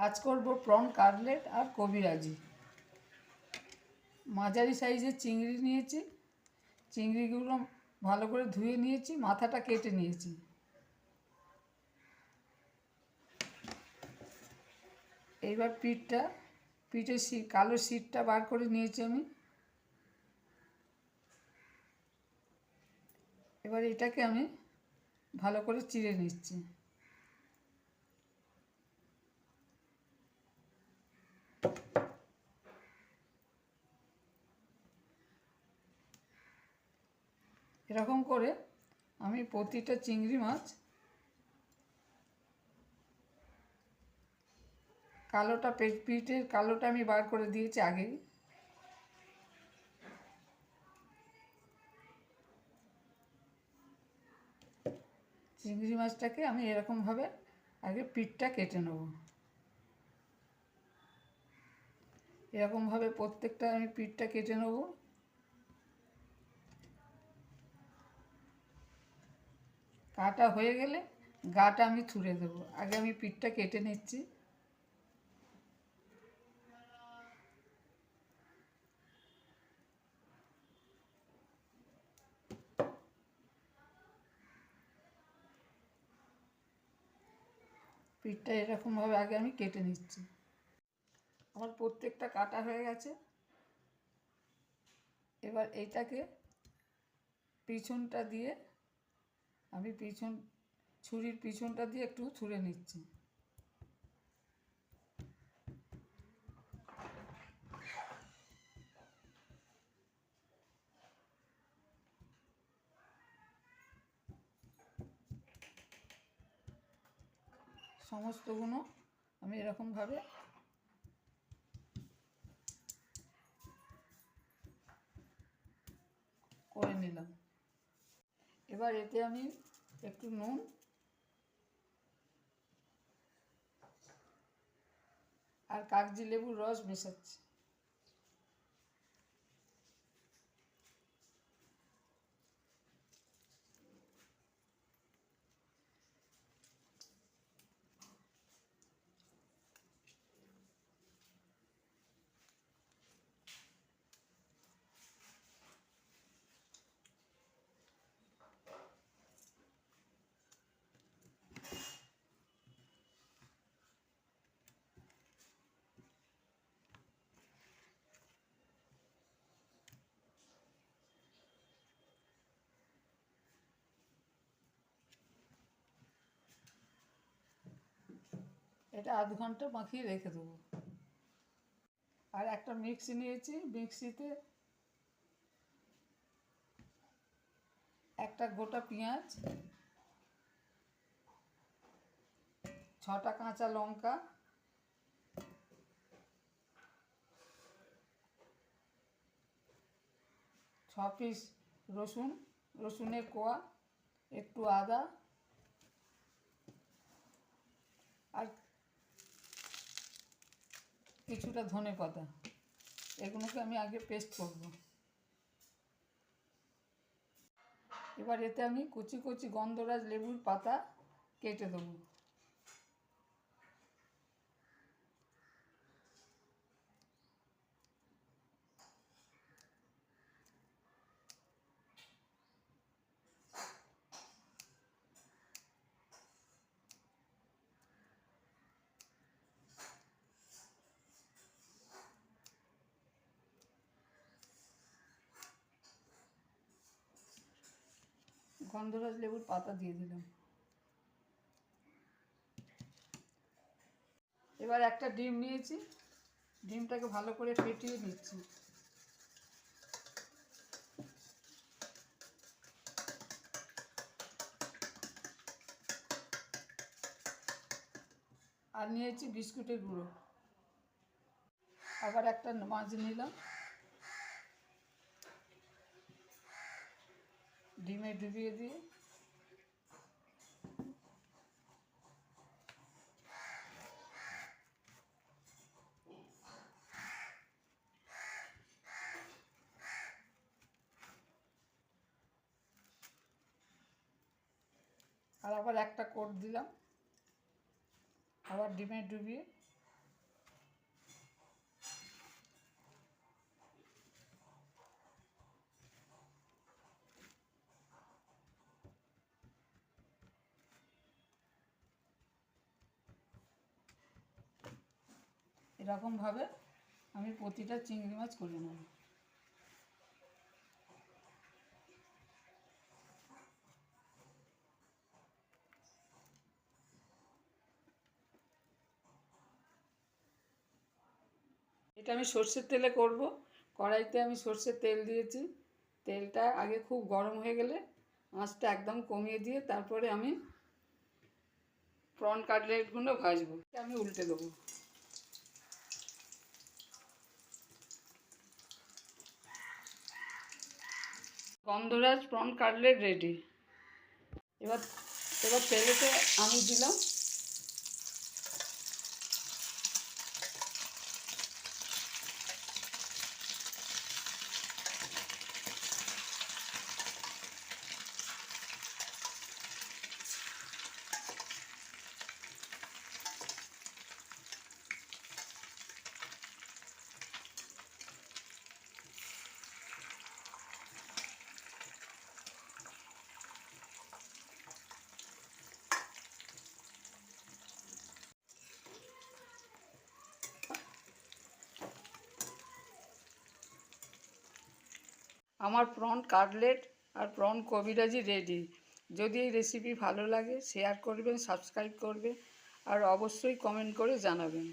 আজ করব prawn cutlet আর কবিরাজি। মাঝারি সাইজের চিংড়ি নিয়েছি, চিংড়িগুলো ভালো করে ধুয়ে নিয়েছি, মাথাটা কেটে নিয়েছি। এইবার পিঠের কালো শীটটা বার করে নিয়েছি আমি। এবার এটাকে আমি ভালো করে চিড়ে নিচ্ছি। এরকম করে আমি প্রতিটা চিংড়ি মাছ পিঠের কালোটা আমি বার করে দিয়েছি আগেই। চিংড়ি মাছটাকে আমি এরকমভাবে আগে পিঠটা কেটে নেব। এরকমভাবে প্রত্যেকটা আমি পিঠটা কেটে নেব। কাটা হয়ে গেলে গাটা আমি ছুঁড়ে দেবো। আগে আমি পিঠটা কেটে নিচ্ছি। পিঠটা এরকমভাবে আগে আমি কেটে নিচ্ছি। আমার প্রত্যেকটা কাটা হয়ে গেছে। এবার এইটাকে পিছনটা দিয়ে আমি ছুরির পিছনটা দিয়ে একটু ছুঁড়ে নিচ্ছি। সমস্তগুলো আমি এরকমভাবে করে নিলাম। এবার এতে আমি একটু নুন আর কাগজি লেবুর রস মেশাচ্ছি। এটা আধ ঘন্টা মাখিয়ে রেখে দেবো। আর একটা মিক্সি নিয়েছি, মিক্সিতে একটা গোটা পেঁয়াজ, 6টা কাঁচা লঙ্কা, 6 পিস রসুনের কোয়া, একটু আদা আর কিছুটা ধনেপাতা, এগুলোকে আমি আগে পেস্ট করব। এবার এতে আমি কুচি কুচি গন্ধরাজ লেবুর পাতা কেটে দেবো। গন্ধরাজ লেবুর পাতা দিয়ে দিলাম। এবার একটা ডিম নিয়েছি, ডিমটাকে ভালো করে ফেটিয়ে নিচ্ছি। আর নিয়েছি বিস্কুটের গুঁড়ো। আবার একটা মাছ নিলাম, ডিমে ডুবিয়ে দিয়ে আর আবার একটা কোট দিলাম, আবার ডিমে ডুবিয়ে এরকমভাবে আমি প্রতিটা চিংড়ি মাছ করে নেব। এটা আমি সর্ষের তেলে করব। কড়াইতে আমি সর্ষের তেল দিয়েছি। তেলটা আগে খুব গরম হয়ে গেলে আঁচটা একদম কমিয়ে দিয়ে তারপরে আমি প্রন কাটলেটগুলো ভাজবো। আমি উল্টে দেবো। গন্ধরাজ প্রন কাটলেট রেডি। এবার এবার তেলেতে আমি দিলাম আমার প্রন কাটলেট আর প্রন কবিরাজি রেডি। যদি এই রেসিপি ভালো লাগে শেয়ার করবেন, সাবস্ক্রাইব করবেন আর অবশ্যই কমেন্ট করে জানাবেন।